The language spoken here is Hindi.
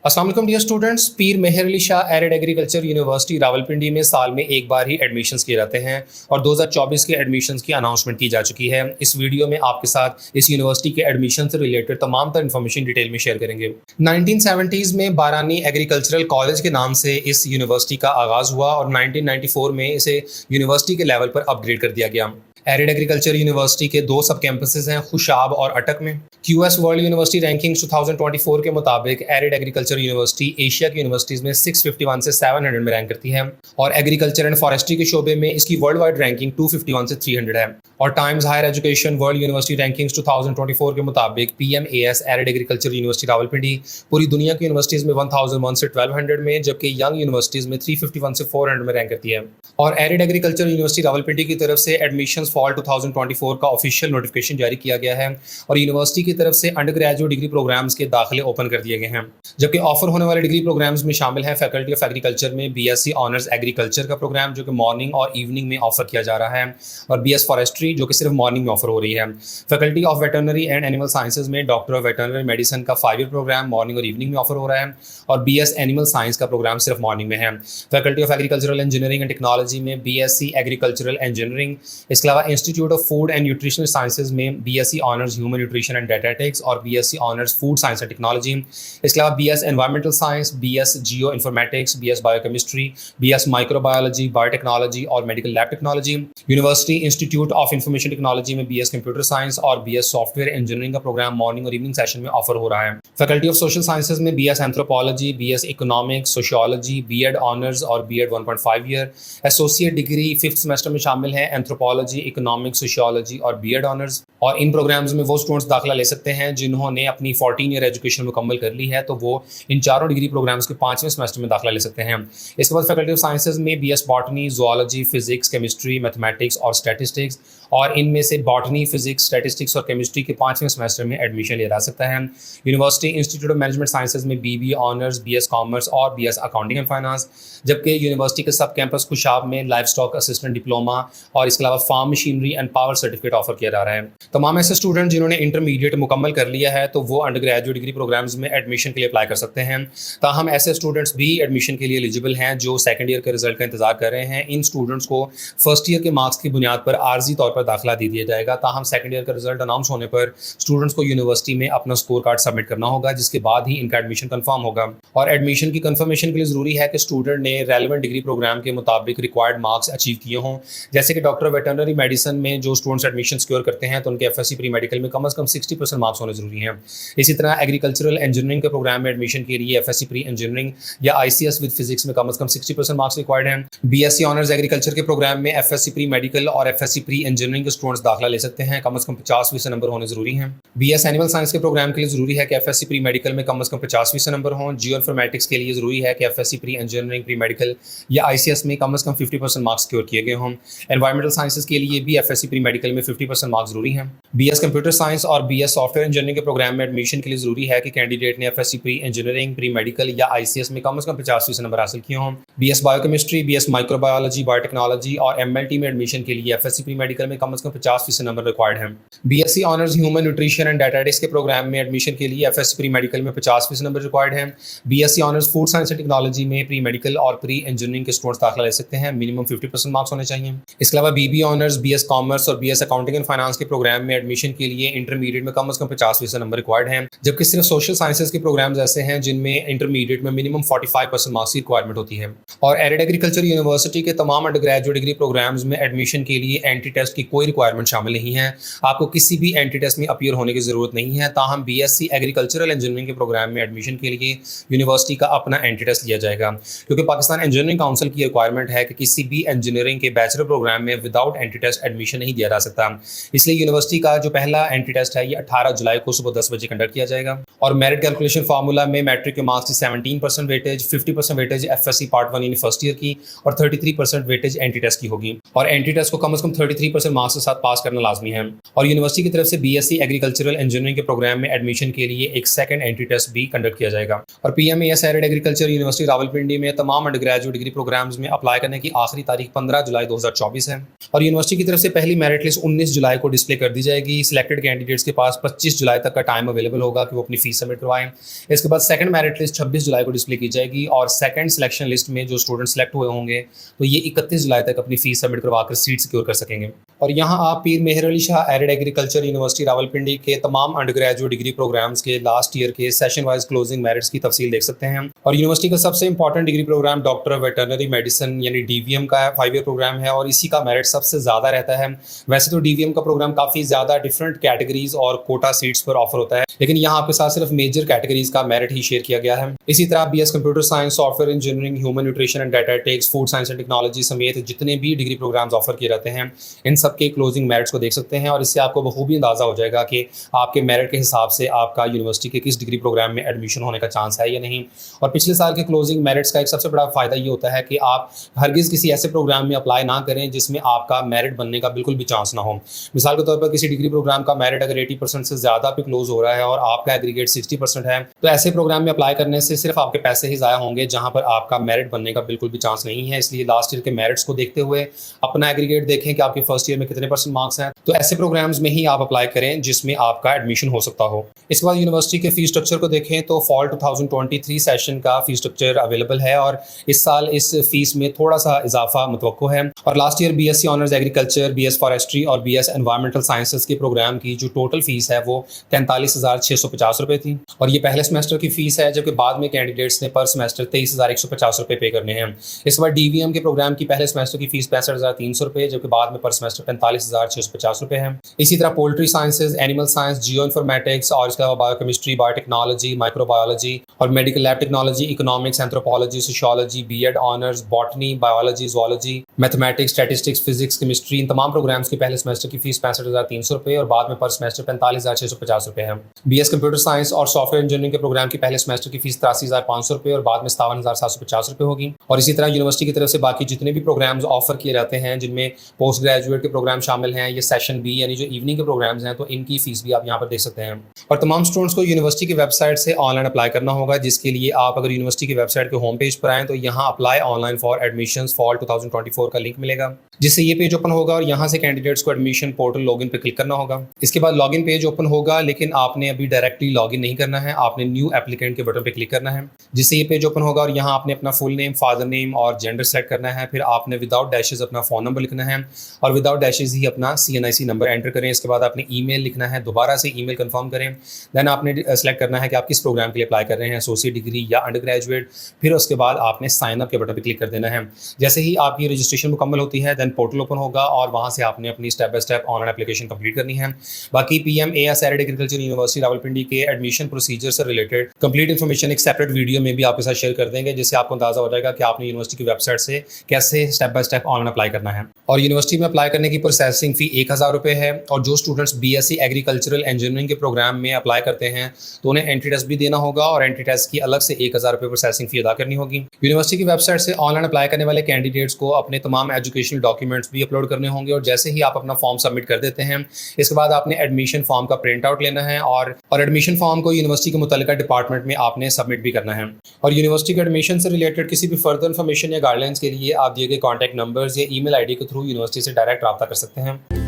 अस्सलाम वालेकुम dear students. Pir Mehr Ali Shah Arid agriculture university Rawalpindi में साल में एक बार ही एडमिशन्स किए जाते हैं और 2024 के एडमिशन्स की अनाउंसमेंट की जा चुकी है। इस वीडियो में आपके साथ इस यूनिवर्सिटी के एडमिशन से रिलेटेड तमाम तर इन्फॉर्मेशन डिटेल में शेयर करेंगे। 1970s में बारानी एग्रीकल्चरल कॉलेज के नाम से इस यूनिवर्सिटी का आगाज़ हुआ और 1994 में इसे यूनिवर्सिटी के लेवल पर अपग्रेड कर दिया गया। एरिड एग्रीकल्चर यूनिवर्सिटी के दो सब कैंपसेस हैं, खुशाब और अटक में। QS वर्ल्ड यूनिवर्सिटी रैंकिंग्स 2024 के मुताबिक एरिड एग्रीकल्चर यूनिवर्सिटी एशिया की यूनिवर्सिटीज़ में 651 से 700 में रैंक करती है और एग्रीकल्चर एंड फॉरेस्ट्री के शोबे में इसकी वर्ल्ड वाइड रैंकिंग 251 से 300 है। और times higher education world university rankings 2024 के मुताबिक PMAS arid agriculture university Rawalpindi पूरी दुनिया की यूनिवर्सिटीज़ में 1001 से 1200 में, जबकि यंग यूनिवर्सिटीज़ में 351 से 400 में रैंक करती है। और एरिड एग्रीकल्चर यूनिवर्सिटी रावलपिंडी की तरफ से एडमिशंस फॉल 2024 का ऑफिशियल नोटिफिकेशन जारी किया गया है और यूनिवर्सिटी की तरफ से अंडर ग्रेजुएट डिग्री प्रोग्राम्स के दाखिले ओपन कर दिए गए हैं। जबकि ऑफर होने वाले डिग्री प्रोग्राम्स में शामिल है फैकल्टी ऑफ एग्रीकल्चर में BSc ऑनर्स एग्रीकल्चर का प्रोग्राम जो कि मॉर्निंग और इवनिंग में ऑफर किया जा रहा है, और BS फॉरेस्ट्री जो कि सिर्फ मॉर्निंग में ऑफर हो रही है। Faculty of veterinary and animal sciences में डॉक्टर ऑफ वेटरनरी मेडिसिन का 5 ईयर प्रोग्राम मॉर्निंग और इवनिंग में ऑफर हो रहा है और BS एनिमल साइंस का प्रोग्राम सिर्फ मॉर्निंग में है। Faculty of agricultural engineering and technology में BSc एग्रीकल्चरल इंजीनियरिंग, इसके अलावा institute of food and nutritional sciences में BSc honours human nutrition and dietetics और BSc honours food science and technology. इसके अलावा BS environmental science, BS geoinformatics, BS biochemistry, BS microbiology, biotechnology और medical lab technology. University Institute of Information Technology में BS कंप्यूटर साइंस और BS सॉफ्टवेयर इंजीनियरिंग का प्रोग्राम मॉर्निंग और इवनिंग सेशन में ऑफर हो रहा है। फैकल्टी ऑफ सोशल साइंसेज में BS anthropology, BS economics, sociology, B.Ed honours और B.Ed 1.5 year. Associate degree 5th semester में शामिल है एंथ्रोपोलॉजी, इकोनॉमिक्स, सोशियोलॉजी और B.Ed ऑनर्स। और इन प्रोग्राम्स में वो स्टूडेंट्स दाखिला ले सकते हैं जिन्होंने अपनी 14 ईयर एजुकेशन मुकम्मल कर ली है, तो वो इन चारों डिग्री प्रोग्राम्स के 5वें सेमेस्टर में दाखिला ले सकते हैं। इसके बाद फैकल्टी ऑफ साइंसेज में BS botany, zoology, physics, chemistry, mathematics और स्टैटिस्टिक्स, और इनमें से बॉटनी, फिजिक्स, स्टैटिस्टिक्स और केमिस्ट्री के 5वें सेमेस्टर में एडमिशन लिया जा सकता है। University Institute of management sciences में BBA ऑनर्स, BS कॉमर्स और BS अकाउंटिंग एंड फाइनेंस, जबकि यूनिवर्सिटी के सब कैंपस खुशाब में लाइफ स्टॉक असिस्टेंट डिप्लोमा और इसके अलावा farm machinery and power certificate offer किया जा रहा है। तमाम ऐसे स्टूडेंट जिन्होंने इंटरमीडिएट मुकम्मल कर लिया है तो वो अंडर ग्रेजुएट डिग्री प्रोग्राम्स में एडमिशन के लिए अप्लाई कर सकते हैं। ताहम ऐसे स्टूडेंट्स भी एडमिशन के लिए एलिजिबल हैं जो सेकंड ईयर के रिजल्ट का इंतजार कर रहे हैं। इन स्टूडेंट्स को फर्स्ट ईयर के मार्क्स की बुनियाद पर आर्जी तौर पर दाखिला दे दिया जाएगा। ताहम सेकंड ईयर का रिजल्ट अनाउंस होने पर स्टूडेंट्स को यूनिवर्सिटी में अपना स्कोर कार्ड सबमिट करना होगा, जिसके बाद ही इनका एडमिशन कंफर्म होगा। और एडमिशन की कंफर्मेशन के लिए ज़रूरी है कि स्टूडेंट ने रेलेवेंट डिग्री प्रोग्राम के मुताबिक रिक्वायर्ड मार्क्स अचीव किए हों। जैसे कि डॉक्टर वेटरनरी मेडिसिन में जो स्टूडेंट्स एडमिशन सिक्योर करते हैं तो उनके FSc प्री मेडिकल में कम से कम 60% मार्क्स होने जरूरी हैं। इसी तरह एग्रीकल्चरल इंजीनियरिंग के प्रोग्राम में एडमिशन के लिए FSc प्री इंजीनियरिंग या ICS विद फिजिक्स में कम से कम 60% मार्क्स रिक्वायर्ड हैं। BSc ऑनर्स एग्रीकल्चर के प्रोग्राम में FSc प्री मेडिकल और FSc प्री इंजीनियरिंग के स्टूडेंट्स दाखिला ले सकते हैं। कम से कम 50% नंबर होने जरूरी हैं। BS एनिमल साइंस के प्रोग्राम के लिए जरूरी है कि FSc प्री मेडिकल में कम से कम 50% नंबर हों। जियो इन्फॉर्मेटिक्स के लिए जरूरी है कि FSc pre engineering, pre medical या ICS में कम से कम 50% मार्क्स सिक्योर किए गए हों। एनवायरमेंटल साइंसेज के लिए भी FSc प्री मेडिकल में 50% मार्क्स जरूरी हैं। BS कंप्यूटर साइंस और BS सॉफ्टवेयर इंजीनियरिंग के प्रोग्राम में एडमिशन के लिए जरूरी है कि कैंडिडेट ने FSc pre engineering, pre medical या ICS में कम से कम 50% नंबर हासिल किए हों। BS biochemistry, BS microbiology, biotechnology और MLT में एडमिशन के लिए FSc प्री मेडिकल में कम से कम 50% नंबर रिक्वायर्ड हैं। BSc honours human nutrition and dietetics के प्रोग्राम में एडमिशन के लिए FSc प्री मेडिकल में 50% नंबर रिक्वायर्ड हैं। BSc honours food science and technology में प्री मेडिकल और प्री इंजीनियरिंग के स्टूडेंट्स दाखिला ले सकते हैं। मिनिमम 50% मार्क्स होने चाहिए। इसके अलावा BBA ऑनर्स, BS कॉमर्स और BS अकाउंटिंग एंड फाइनेंस के प्रोग्राम में एडमिशन के लिए इंटरमीडिएट में कम से कम 50% नंबर रिक्वायर्ड हैं। जबकि सिर्फ सोशल साइंसेज के प्रोग्राम्स ऐसे हैं जिनमें इंटरमीडिएट में मिनिमम 45% मार्क्स की रिक्वायरमेंट होती है। और एरिड एग्रीकल्चर यूनिवर्सिटी के तमाम अंडर ग्रेजुएट डिग्री प्रोग्राम्स में एडमिशन के लिए एंट्री टेस्ट की कोई रिक्वायरमेंट शामिल नहीं है। आपको किसी भी एंट्री टेस्ट में अपीयर होने की जरूरत नहीं है। ताहम BSc एग्रीकल्चरल इंजीनियरिंग के प्रोग्राम में एडमिशन के लिए यूनिवर्सिटी का अपना एंट्री टेस्ट लिया जाएगा, क्योंकि पाकिस्तान इंजीनियरिंग काउंसिल की रिक्वायरमेंट है कि किसी भी इंजीनियरिंग के बैचलर प्रोग्राम में विदाउट एंट्री टेस्ट एडमिशन नहीं दिया जा सकता। इसलिए यूनिवर्सिटी का जो पहला एंट्री टेस्ट है ये 18 जुलाई को सुबह 10 बजे कंडक्ट किया जाएगा। और मेरिट कैलकुलेशन फार्मूला में मैट्रिक के मार्क्स की 17% वेटेज, 50% वेटेज FSc पार्ट 1 यानी फर्स्ट ईयर की और 33% वेटेज एंट्री टेस्ट की होगी। और एंट्री टेस्ट को कम से कम 33% मार्क्स के साथ पास करना लाजमी है। और यूनिवर्सिटी की तरफ से BSc एग्रीकल्चरल इंजीनियरिंग के प्रोग्राम में एडमिशन के लिए एक सेकंड एंट्री टेस्ट भी कंडक्ट किया जाएगा। और PMAS arid agriculture university Rawalpindi में तमाम अंडर ग्रेजुएट डिग्री प्रोग्राम्स में अप्लाई करने की आखिरी तारीख 15 जुलाई 2024 है। और यूनिवर्सिटी की तरफ से पहली मेरिट लिस्ट 19 जुलाई को डिस्प्ले कर दी जाएगी। जाएगी। सिलेक्टेड कैंडिडेट्स के पास 25 जुलाई तक का टाइम अवेलेबल होगा कि वो अपनी फीस सबमिट करवाएं। इसके बाद सेकंड मेरिट लिस्ट 26 जुलाई को डिस्प्ले की जाएगी और सेकंड सिलेक्शन लिस्ट में जो स्टूडेंट सेलेक्ट हुए होंगे तो ये 31 जुलाई तक अपनी फीस सबमिट करवाकर सीट सिक्योर कर सकेंगे। और यहाँ आप Pir Mehr Ali Shah Arid agriculture university Rawalpindi के तमाम अंडर ग्रेजुएट डिग्री प्रोग्राम्स के लास्ट ईयर के सेशन वाइज क्लोजिंग मेरिट्स की तफसील देख सकते हैं। और यूनिवर्सिटी का सबसे important degree program doctor of veterinary medicine यानी डीवीएम का 5 ईयर प्रोग्राम है और इसी का मेरिट सबसे ज़्यादा रहता है। वैसे तो डीवीएम का प्रोग्राम काफ़ी ज़्यादा डिफरेंट कैटेगरीज और कोटा सीट्स पर ऑफर होता है, लेकिन यहाँ आपके साथ सिर्फ मेजर कैटेगरीज का मेरिट ही शेयर किया गया है। इसी तरह BS computer science, software engineering, human nutrition and dietetics, food science and technology समेत जितने भी डिग्री प्रोग्राम्स ऑफर किए जाते हैं इन सब के क्लोजिंग मेरिट्स को देख सकते हैं और इससे आपको बखूबी अंदाजा हो जाएगा कि आपके मेरिट के हिसाब से आपका यूनिवर्सिटी के किस डिग्री प्रोग्राम में एडमिशन होने का चांस है या नहीं। और पिछले साल के क्लोजिंग मेरिट्स का एक सबसे बड़ा फायदा ये होता है कि आप हरगिज़ किसी ऐसे प्रोग्राम में अप्लाई ना करें जिसमें आपका मेरिट बनने का बिल्कुल भी चांस ना हो। मिसाल के तौर पर किसी डिग्री प्रोग्राम का मेरिट अगर 80% से ज़्यादा पे क्लोज हो रहा है और आपका एग्रीगेट 60% है तो ऐसे प्रोग्राम में अप्लाई करने से सिर्फ आपके पैसे ही ज़ाया होंगे जहाँ पर आपका मेरिट बनने का बिल्कुल भी चांस नहीं है। इसलिए लास्ट ईयर के मेरिट्स को देखते हुए अपना एग्रीगेट देखें कि आपके फर्स्ट ईयर में कितने % मार्क्स हैं, तो ऐसे प्रोग्राम्स में ही आप अप्लाई करें जिसमें आपका एडमिशन हो सकता हो। इसके बाद यूनिवर्सिटी के फीस स्ट्रक्चर को देखें तो फॉल 2023 सेशन का फीस स्ट्रक्चर अवेलेबल है और इस साल इस फीस में थोड़ा सा इजाफा मुतवक्को है। और last year BSc honours agriculture, BS forestry और बीएस एनवायरमेंटल साइंसेज के प्रोग्राम की जो टोटल फीस है वो 43,650 रुपये थी और ये पहले सेमेस्टर की फीस है, जबकि बाद में कैंडिडेट्स ने पर सेमेस्टर 23,150 रुपये पे करने हैं। इस बार डीवीएम के प्रोग्राम की पहले सेमेस्टर की फीस 65,300 रुपये जबकि बाद में पर सेमेस्टर 45,650 रुपये है। इसी तरह poultry sciences, animal science, geoinformatics और इसके अलावा बायोकेमिस्ट्री, बायोटेक्नोलॉजी, माइक्रोबायोलॉजी और medical lab technology, economics, anthropology, sociology, BEd honours, botany, biology, zoology, mathematics, statistics, physics, chemistry, इन तमाम प्रोग्राम्स की पहले सेमेस्टर की फीस 65,300 रुपये और बाद में पर सेमेस्टर 45,650 रुपये है। बीएस कंप्यूटर साइंस और सॉफ्टवेयर इंजीनियरिंग के प्रोग्राम की पहले सेमेस्टर की फीस 83,500 रुपये और बाद में 57,750 रुपये होगी। और इसी तरह यूनिवर्सिटी की तरफ से बाकी जितने भी प्रोग्राम्स ऑफर किए जाते हैं जिनमें पोस्ट ग्रेजुएट के प्रोग्राम शामिल हैं, ये सेशन बी यानी जो इवनिंग के प्रोग्राम्स हैं, तो इनकी फीस भी आप यहाँ पर देख सकते हैं। और तमाम स्टूडेंट्स को यूनिवर्सिटी की वेबसाइट से ऑनलाइन अप्लाई करना होगा, जिसके लिए आप अगर यूनिवर्सिटी की वेबसाइट के होम पेज पर आएँ तो यहाँ apply online for admissions fall 2024 का लिंक मिलेगा, जिससे ये पेज ओपन होगा और यहाँ से कैंडिडेट्स को एडमिशन पोर्टल लॉगिन पे क्लिक करना होगा। इसके बाद लॉगिन पेज ओपन होगा, लेकिन आपने अभी डायरेक्टली लॉगिन नहीं करना है, आपने न्यू एप्लीकेंट के बटन पे क्लिक करना है, जिससे ये पेज ओपन होगा और यहाँ आपने अपना फुल नेम, फादर नेम और जेंडर सेलेक्ट करना है। फिर आपने विदाउट डैशेज अपना फ़ोन नंबर लिखना है और विदाउट डैशेज ही अपना CNIC नंबर एंटर करें। इसके बाद आपने ईमेल लिखना है, दोबारा से ईमेल कंफर्म करें। देन आपने सेलेक्ट करना है कि आप किस प्रोग्राम के लिए अप्लाई कर रहे हैं, एसोसिएट डिग्री या अंडर ग्रेजुएट। फिर उसके बाद आपने साइन अप के बटन पर क्लिक कर देना है। जैसे ही आपकी रजिस्ट्रेशन मुकम्मल होती है देन पोर्टल ओपन होगा और वहाँ से आपने अपनी step by step online application complete करनी है। बाकी PMAS arid agriculture university Rawalpindi के एडमिशन प्रोसीजर से रिलेटेड कंप्लीट इन्फॉर्मेशन एक सेपरेट वीडियो में भी आपके साथ शेयर कर देंगे, जिससे आपको अंदाजा हो जाएगा कि आपने यूनिवर्सिटी की वेबसाइट से कैसे step by step online apply करना है। और यूनिवर्सिटी में अप्लाई करने की प्रोसेसिंग फ़ी 1,000 रुपये है और जो स्टूडेंट्स BSc एग्रीकल्चरल इंजीनियरिंग के प्रोग्राम में अप्लाई करते हैं तो उन्हें एंट्री टेस्ट भी देना होगा और एंट्री टेस्ट की अलग से 1,000 रुपये प्रोसेसिंग फ़ी अदा करनी होगी। यूनिवर्सिटी की वेबसाइट से ऑनलाइन अप्लाई करने वाले कैंडिडेट्स को अपने तमाम एजुकेशनल डॉक्यूमेंट्स भी अपलोड करने होंगे और जैसे ही आप अपना फॉर्म सबमिट कर देते हैं इसके बाद आपने एडमिशन फॉर्म का प्रिंट आउट लेना है और एडमिशन फॉर्म को यूनिवर्सिटी के मुतल्लिका डिपार्टमेंट में आपने सबमिट भी करना है। और यूनिवर्सिटी के एडमिशन से रिलेटेड किसी भी फर्दर इन्फॉर्मेशन या गाइडलाइंस के लिए आप दिए गए कॉन्टैक्ट नंबर्स या email ID के थ्रू यूनिवर्सिटी से डायरेक्ट रब्ता कर सकते हैं।